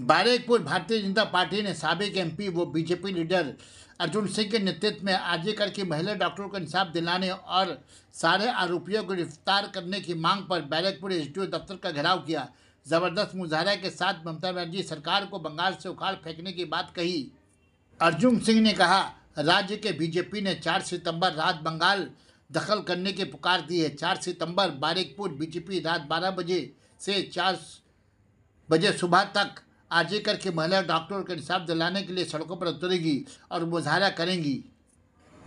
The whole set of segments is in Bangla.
बारेकपुर भारतीय जनता पार्टी ने साबिक एमपी व बीजेपी लीडर अर्जुन सिंह के नेतृत्व में आरजीकर की महिला डॉक्टरों को इंसाफ दिलाने और सारे आरोपियों को गिरफ्तार करने की मांग पर बैरकपुर एसडीओ दफ्तर का घेराव किया। जबरदस्त मुजाहरा के साथ ममता बनर्जी सरकार को बंगाल से उखाड़ फेंकने की बात कही। अर्जुन सिंह ने कहा, राज्य के बीजेपी ने 4 सितंबर रात बंगाल दखल करने की पुकार दी है। 4 सितंबर बारेकपुर बीजेपी रात 12 बजे से 4 बजे सुबह तक आरजीकर की महिला डॉक्टरों को इंसाफ दिलाने के लिए सड़कों पर उतरेगी और मुजाहरा करेंगी।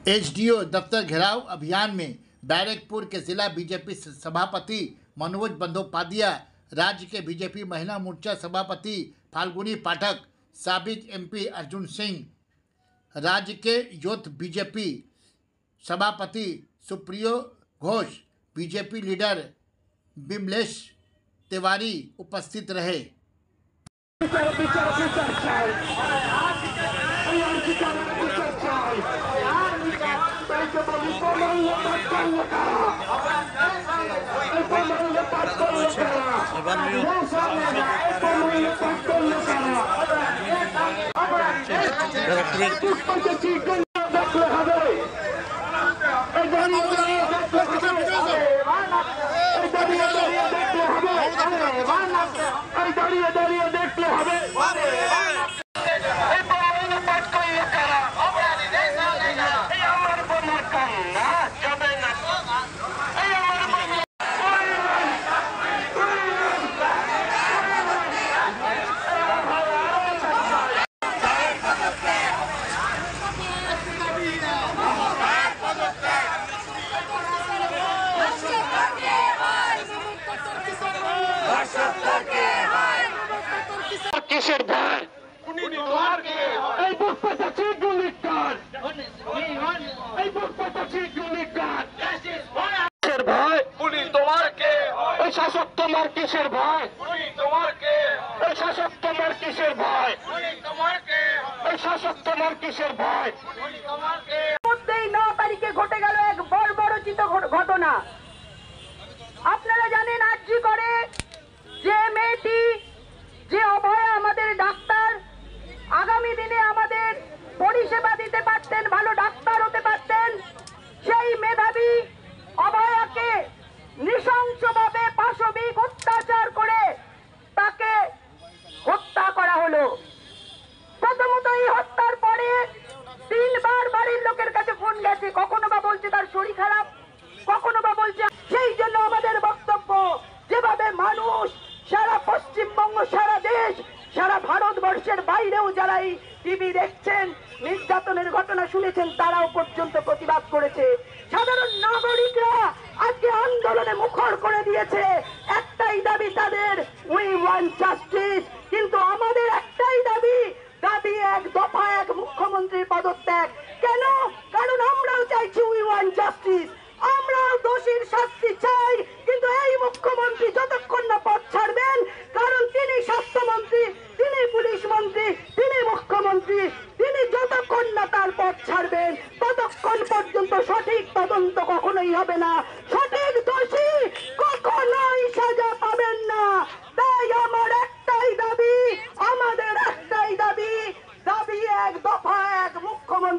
एसडीओ दफ्तर घेराव अभियान में बैरकपुर के जिला बीजेपी सभापति मनोज बंदोपाध्याय, राज्य के बीजेपी महिला मोर्चा सभापति फाल्गुनी पाठक, साबिक एमपी अर्जुन सिंह, राज्य के यूथ बीजेपी सभापति सुप्रियो घोष, बीजेपी लीडर बिमलेश तिवारी उपस्थित रहे। কিসের ভয়? এই বুকপাতাছি গুলিকার, এই বুকপাতাছি গুলিকার কিসের ভয়? পুলিশ তোমার কে? এই শাসক তোমার কিসের ভয়? পুলিশ তোমার কে? এই শাসক তোমার কিসের ভয়? পুলিশ তোমার কে? এই শাসক তোমার কিসের ভয়? পুলিশ তোমার কে? মধ্যেই 9 তারিখে ঘটে গেল এক বর্বরচিত ঘটনা। আপনারা জানেন আরজি করে যে মেয়েটি, যে অভয়া আমাদের ডাক্তার, আগামী দিনে আমাদের পরিষেবা দিতে পারতেন, ভালো ডাক্তার হতে পারতেন, সেই মেধাবী অভয়াকে নৃশংসভাবে পাশবিক অত্যাচার করে তাকে হত্যা করা হলো। প্রথমত এই হত্যার পরে 3 বার বাড়ির লোকের কাছে ফোন গেছে, কখনো বা বলছে তার শরীর খারাপ, কখনো বা বলছে। সেই জন্য আমাদের বক্তব্য, যেভাবে মানুষ সারা পশ্চিমবঙ্গ, সারা দেশ, সারা ভারতবর্ষের বাইরেও যারা এই টিভি দেখছেন, নির্যাতনের ঘটনা শুনেছেন, তারাও পর্যন্ত প্রতিবাদ করেছে। সাধারণ নাগরিকরা আজকে আন্দোলনে মুখর করে দিয়েছে। একটাই দাবি তাদের, উই ওয়ান্ট জাস্টিস। কিন্তু আমাদের একটাই দাবি, দাবি 1 দফা 1, মুখ্যমন্ত্রীর পদত্যাগ। কেন? কারণ আমরাও চাইছি উই ওয়ান্ট জাস্টিস, আমরাও দোষীর শাস্তি চাই। কিন্তু এই মুখ্যমন্ত্রী যতক্ষণ না পদ ছাড়বেন, কারণ তিনি স্বাস্থ্যমন্ত্রী, তিনি পুলিশ মন্ত্রী, তিনি মুখ্যমন্ত্রী, তিনি যতক্ষণ না তার পদ ছাড়বেন ততক্ষণ পর্যন্ত সঠিক তদন্ত কখনোই হবে না, সঠিক দোষী কখনোই সাজা পাবেন না। তাই আমার একটাই দাবি, আমাদের একটাই দাবি, দাবি 1 দফা 1, মুখ্যমন্ত্রী